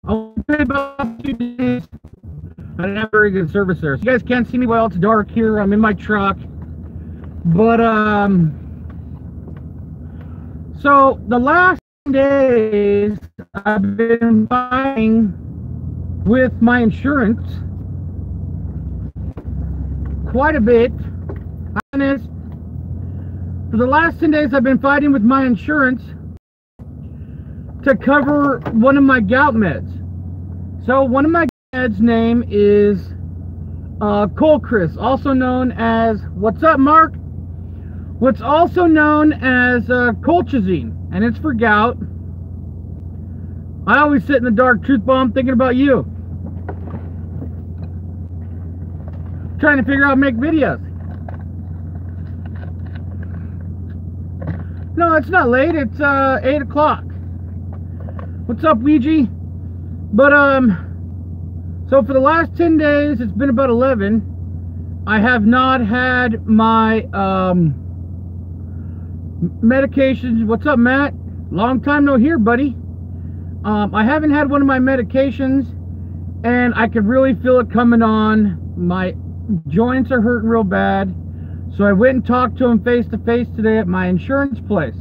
I only paid about 2 days. I didn't have very good service there. So you guys can't see me well. It's dark here. I'm in my truck. But, so the last days I've been fighting with my insurance quite a bit. For the last 10 days I've been fighting with my insurance to cover one of my gout meds. So one of my meds name is Colchris, also known as, what's up Mark? What's also known as colchicine, and it's for gout. I always sit in the dark, truth bomb, thinking about you. Trying to figure out how to make videos. No, it's not late, it's 8 o'clock. What's up, Ouija? But so for the last 10 days, it's been about 11. I have not had my medications. What's up, Matt? Long time no hear, buddy. I haven't had one of my medications, and I could really feel it coming on. My joints are hurting real bad. So I went and talked to them face to face today at my insurance place.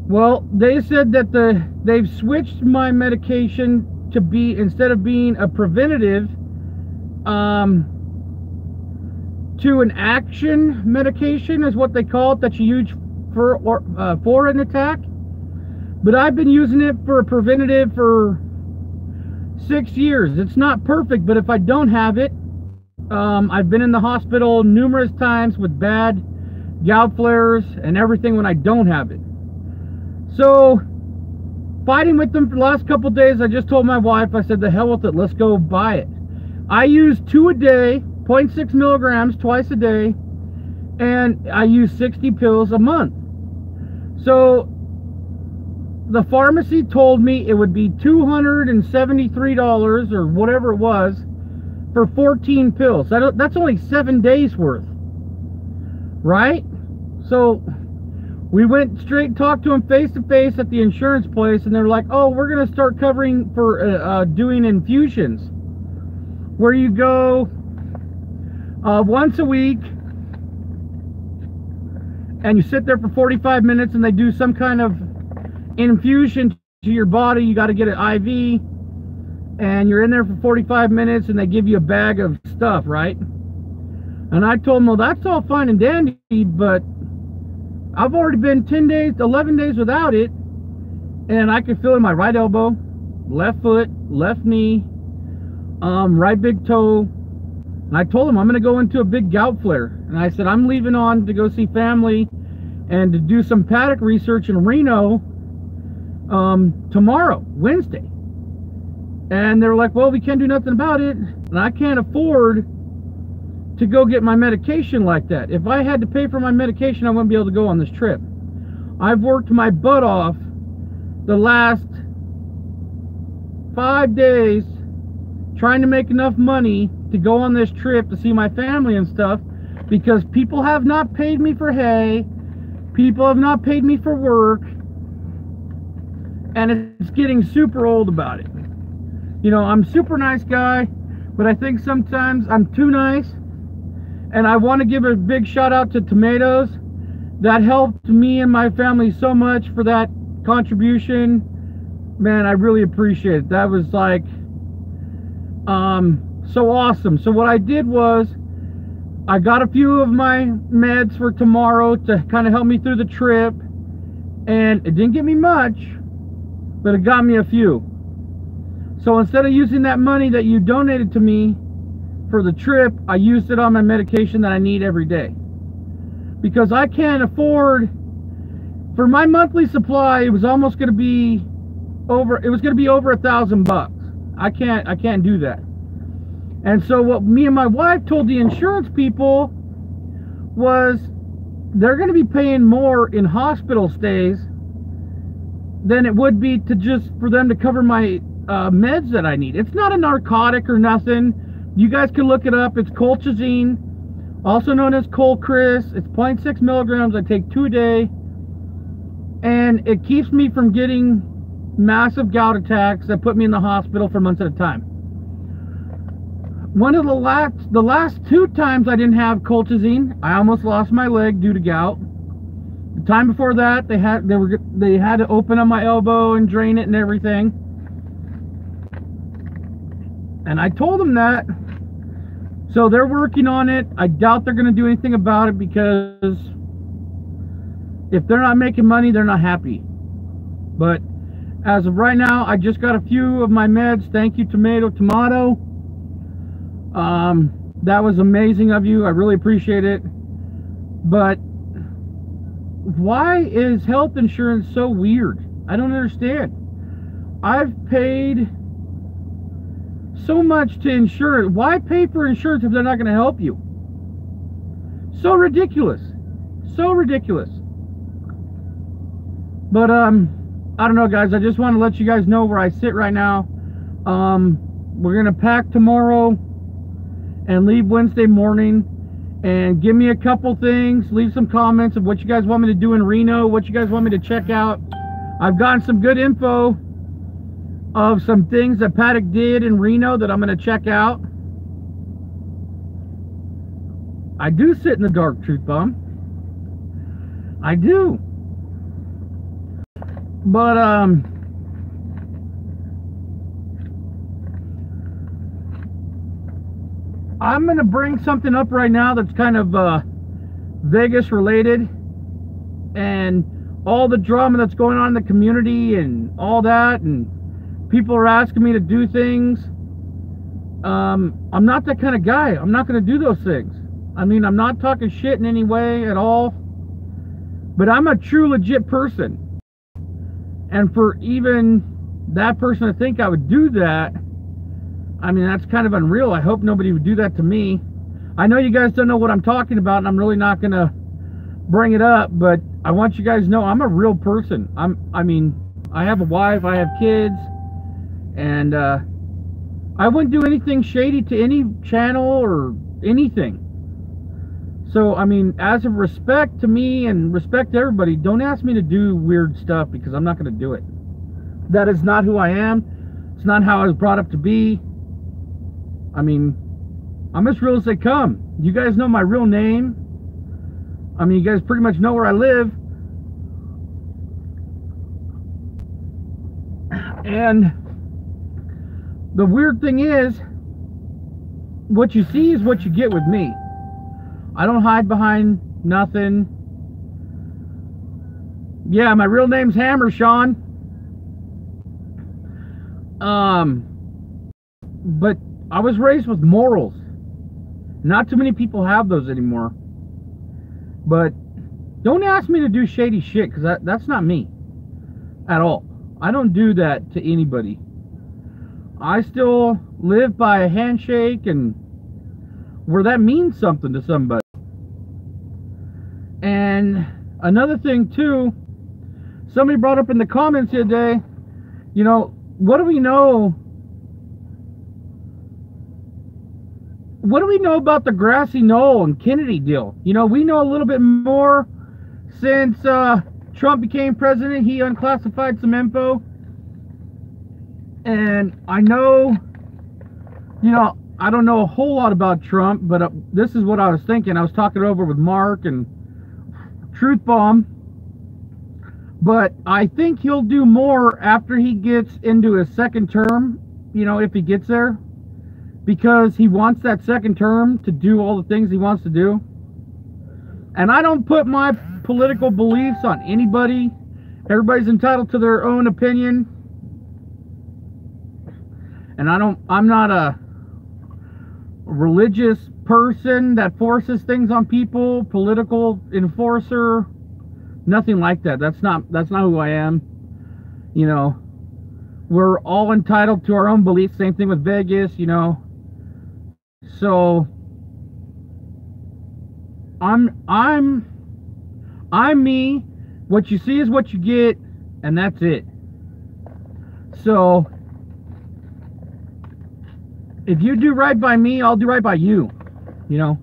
Well, they said that they've switched my medication to be, instead of being a preventative, to an action medication is what they call it, that you use for an attack. But I've been using it for a preventative for 6 years. It's not perfect, but if I don't have it, I've been in the hospital numerous times with bad gout flares and everything when I don't have it. So, fighting with them for the last couple days, I just told my wife, I said, the hell with it, let's go buy it. I use 2 a day, 0.6 milligrams twice a day, and I use 60 pills a month. So, the pharmacy told me it would be $273 or whatever it was for 14 pills. That's only 7 days worth, right? So we went straight and talked to them face to face at the insurance place, and they're like, oh, we're going to start covering for doing infusions, where you go once a week and you sit there for 45 minutes and they do some kind of infusion to your body. You got to get an IV, and you're in there for 45 minutes and they give you a bag of stuff, right? And I told them, well, that's all fine and dandy, but I've already been 10 days, 11 days without it, and I can feel it in my right elbow, left foot, left knee, right big toe. And I told them I'm going to go into a big gout flare. And I said, I'm leaving on to go see family and to do some paddock research in Reno tomorrow, Wednesday. And they're like, well, we can't do nothing about it, and I can't afford to go get my medication like that. If I had to pay for my medication, I wouldn't be able to go on this trip. I've worked my butt off the last 5 days trying to make enough money to go on this trip to see my family and stuff, because people have not paid me for hay, people have not paid me for work, and it's getting super old about it. You know, I'm a super nice guy, but I think sometimes I'm too nice. And I want to give a big shout out to Tomatoes. That helped me and my family so much for that contribution. Man, I really appreciate it. That was like so awesome. So what I did was I got a few of my meds for tomorrow to kind of help me through the trip, and it didn't get me much, but it got me a few. So instead of using that money that you donated to me for the trip, I used it on my medication that I need every day. Because I can't afford, for my monthly supply, it was almost going to be over, it was going to be over $1,000. I can't do that. And so what me and my wife told the insurance people was they're going to be paying more in hospital stays than it would be to just for them to cover my meds that I need. It's not a narcotic or nothing. You guys can look it up. It's colchicine, also known as Colchris. It's 0.6 milligrams. I take 2 a day, and it keeps me from getting massive gout attacks that put me in the hospital for months at a time. One of the last 2 times I didn't have colchicine, I almost lost my leg due to gout. The time before that, they had to open up my elbow and drain it and everything. And I told them that. So they're working on it. I doubt they're going to do anything about it, because if they're not making money, they're not happy. But as of right now, I just got a few of my meds. Thank you, Tomato. That was amazing of you. I really appreciate it. But why is health insurance so weird? I don't understand. I've paid so much to insure it. Why pay for insurance if they're not going to help you? So ridiculous. So ridiculous. But I don't know, guys. I just want to let you guys know where I sit right now. We're going to pack tomorrow and leave Wednesday morning. And give me a couple things. Leave some comments of what you guys want me to do in Reno, what you guys want me to check out. I've gotten some good info of some things that Paddock did in Reno that I'm going to check out. I do sit in the dark, Truth Bomb. I do. But I'm going to bring something up right now that's kind of Vegas related, and all the drama that's going on in the community and all that, and people are asking me to do things. I'm not that kind of guy. I'm not going to do those things. I mean, I'm not talking shit in any way at all, but I'm a true legit person. And for even that person to think I would do that, I mean, that's kind of unreal. I hope nobody would do that to me. I know you guys don't know what I'm talking about, and I'm really not going to bring it up, but I want you guys to know I'm a real person. I mean, I have a wife, I have kids, and I wouldn't do anything shady to any channel or anything. So, I mean, as of respect to me and respect to everybody, don't ask me to do weird stuff, because I'm not going to do it. That is not who I am. It's not how I was brought up to be. I mean, I'm as real as they come. You guys know my real name. I mean, you guys pretty much know where I live. And the weird thing is, what you see is what you get with me. I don't hide behind nothing. Yeah, my real name's Hammer, Sean. But I was raised with morals. Not too many people have those anymore. But don't ask me to do shady shit, because that's not me at all. I don't do that to anybody. I still live by a handshake, and where that means something to somebody. And another thing too, somebody brought up in the comments the other day, you know, what do we know? What do we know about the grassy knoll and Kennedy deal? You know, we know a little bit more since Trump became president. He unclassified some info. And I know, you know, I don't know a whole lot about Trump, but this is what I was thinking. I was talking it over with Mark and Truth Bomb. But I think he'll do more after he gets into his second term, you know, if he gets there. Because he wants that second term to do all the things he wants to do. And I don't put my political beliefs on anybody. Everybody's entitled to their own opinion. And I'm not a religious person that forces things on people, political enforcer, nothing like that. That's not who I am. You know, we're all entitled to our own beliefs. Same thing with Vegas, you know. So I'm me. What you see is what you get, and that's it. So if you do right by me, I'll do right by you. You know,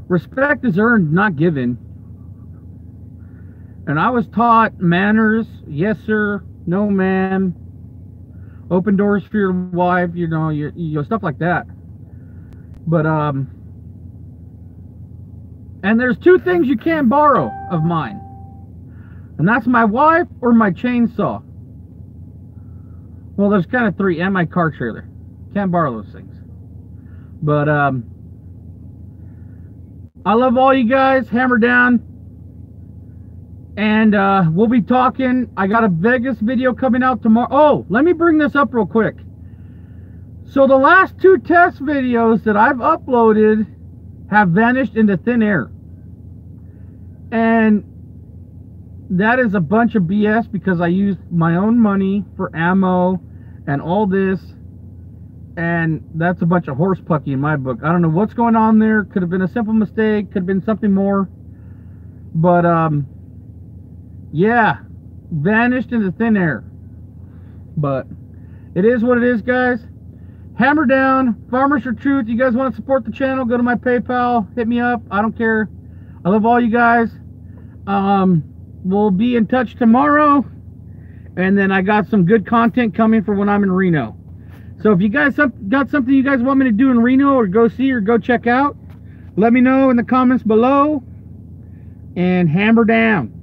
respect is earned, not given. And I was taught manners, yes sir, no man, open doors for your wife, you know, stuff like that. But and there's two things you can't borrow of mine, and that's my wife or my chainsaw. Well, there's kind of three, and my car trailer. Can't borrow those things. But I love all you guys. Hammer down. And we'll be talking. I got a Vegas video coming out tomorrow. Oh, let me bring this up real quick. So the last two test videos that I've uploaded have vanished into thin air. And that is a bunch of BS, because I used my own money for ammo and all this. And that's a bunch of horse pucky in my book. I don't know what's going on there. Could have been a simple mistake. Could have been something more. But, yeah. Vanished into thin air. But it is what it is, guys. Hammer down. Farmers for Truth. You guys want to support the channel, go to my PayPal. Hit me up. I don't care. I love all you guys. We'll be in touch tomorrow. And then I got some good content coming for when I'm in Reno. So if you guys got something you guys want me to do in Reno, or go see, or go check out, let me know in the comments below. And hammer down.